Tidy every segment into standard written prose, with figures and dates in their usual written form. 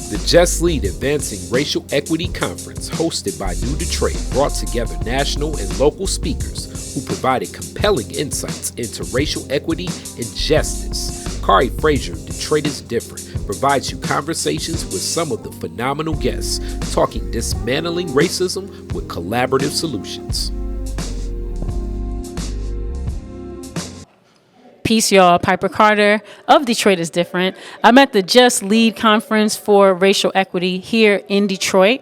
The Just Lead Advancing Racial Equity Conference, hosted by New Detroit, brought together national and local speakers who provided compelling insights into racial equity and justice. Kari Frazier, Detroit is Different, provides you conversations with some of the phenomenal guests, talking dismantling racism with collaborative solutions. Peace, y'all. Piper Carter of Detroit is Different. I'm at the Just Lead Conference for Racial Equity here in Detroit.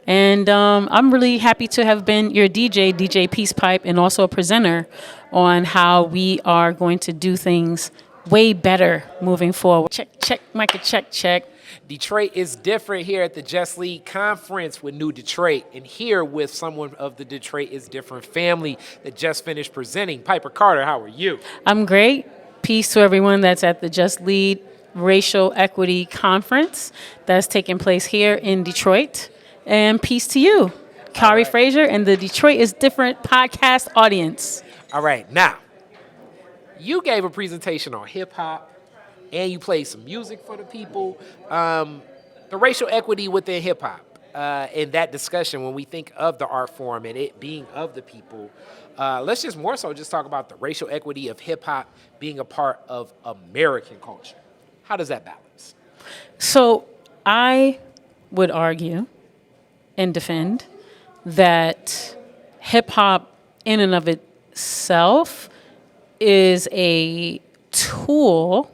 And I'm really happy to have been your DJ Peace Pipe, and also a presenter on how we are going to do things way better moving forward. Check, mic check. Detroit is Different here at the Just Lead Conference with New Detroit, and here with someone of the Detroit is Different family that just finished presenting. Piper Carter, how are you? I'm great. Peace to everyone that's at the Just Lead Racial Equity Conference that's taking place here in Detroit. And peace to you, Kari Frazier, and the Detroit is Different podcast audience. All right, now, you gave a presentation on hip-hop, and you played some music for the people. The racial equity within hip-hop, and that discussion when we think of the art form and it being of the people, let's just more so just talk about the racial equity of hip-hop being a part of American culture. How does that balance? So I would argue and defend that hip-hop in and of itself is a tool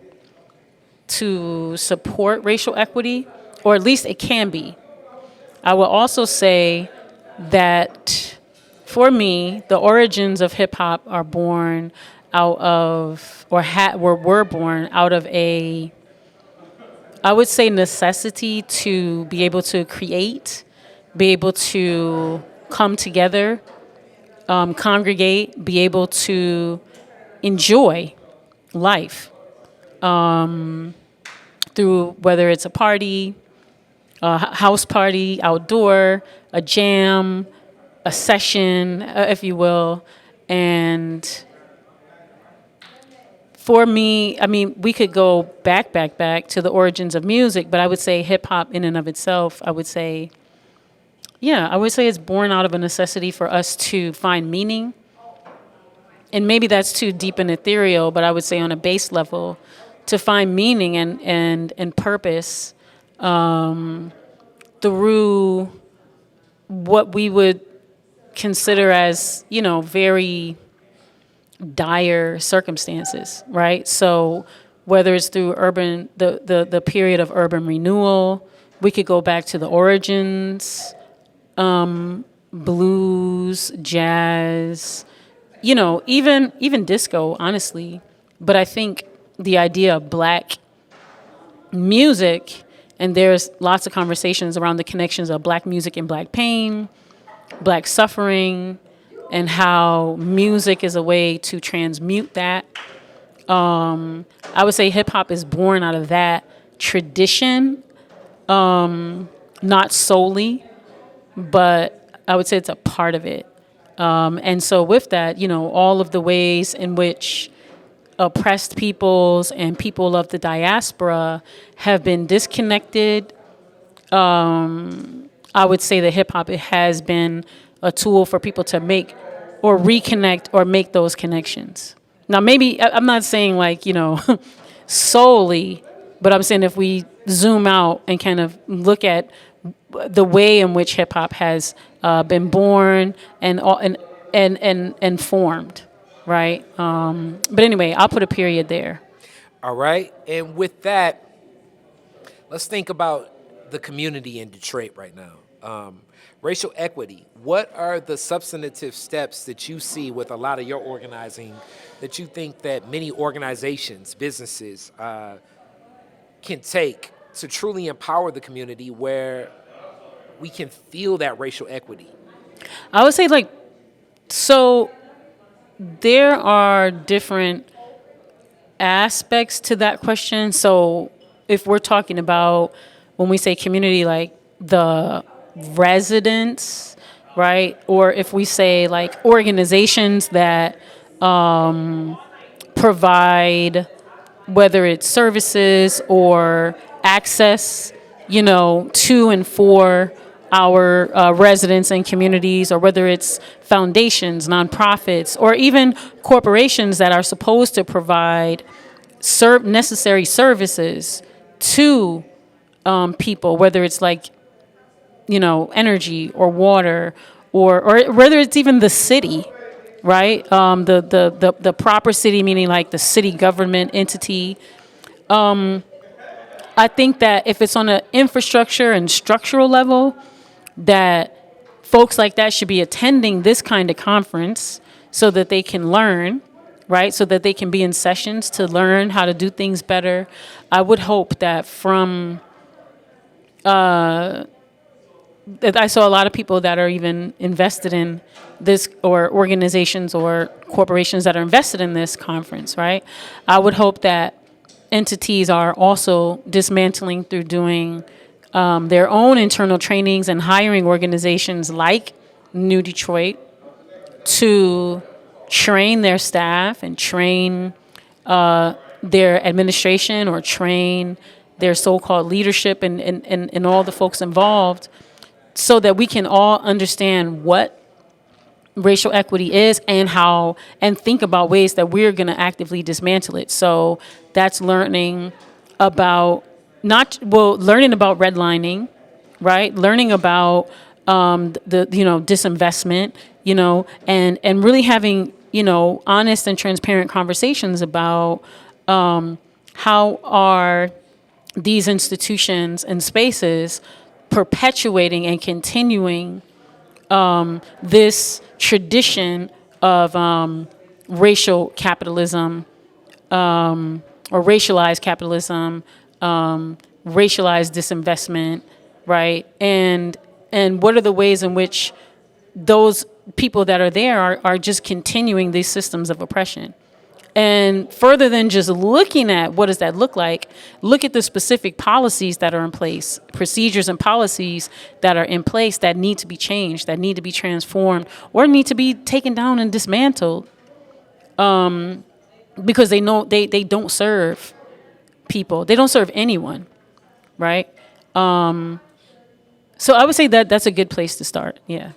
to support racial equity, or at least it can be. I will also say that for me, the origins of hip hop are born out of, were born out of I would say, necessity to be able to create, be able to come together, congregate, be able to enjoy life. Through whether it's a party, a house party, outdoor, a jam, a session, if you will. And for me, I mean, we could go back to the origins of music, but I would say hip hop in and of itself, I would say it's born out of a necessity for us to find meaning. And maybe that's too deep and ethereal, but I would say on a base level, to find meaning and purpose through what we would consider as, very dire circumstances, right? So whether it's through the period of urban renewal, we could go back to the origins, blues, jazz, even disco, honestly. But I think the idea of black music, and there's lots of conversations around the connections of black music and black pain, black suffering, and how music is a way to transmute that. I would say hip hop is born out of that tradition, not solely, but I would say it's a part of it. And so with that, all of the ways in which oppressed peoples and people of the diaspora have been disconnected, I would say that hip hop has been a tool for people to make or reconnect or make those connections. Now, maybe I'm not saying solely, but I'm saying if we zoom out and kind of look at the way in which hip hop has been born and formed. Right. But anyway, I'll put a period there. All right. And with that, let's think about the community in Detroit right now. Racial equity. What are the substantive steps that you see with a lot of your organizing that you think that many organizations, businesses can take to truly empower the community where we can feel that racial equity? I would say so there are different aspects to that question. So if we're talking about, when we say community, like the residents, right? Or if we say organizations that provide, whether it's services or access to and for our residents and communities, or whether it's foundations, nonprofits, or even corporations that are supposed to provide necessary services to people, whether it's like, energy or water, or whether it's even the city, right? The proper city, meaning like the city government entity. I think that if it's on an infrastructure and structural level, that folks like that should be attending this kind of conference so that they can learn, right? So that they can be in sessions to learn how to do things better. I would hope that that I saw a lot of people that are even invested in this, or organizations or corporations that are invested in this conference, right? I would hope that entities are also dismantling through doing their own internal trainings and hiring organizations like New Detroit to train their staff and train their administration, or train their so-called leadership, and all the folks involved, so that we can all understand what racial equity is, and think about ways that we're going to actively dismantle it. So that's learning about learning about redlining, right? Learning about the disinvestment, and really having honest and transparent conversations about how are these institutions and spaces perpetuating and continuing this tradition of racial capitalism, or racialized capitalism, racialized disinvestment, right? And what are the ways in which those people that are there are just continuing these systems of oppression? And further than just looking at what does that look like, look at the specific policies that are in place, procedures and policies that are in place that need to be changed, that need to be transformed, or need to be taken down and dismantled, because they know they don't serve people. They don't serve anyone, right? So I would say that that's a good place to start. Yeah.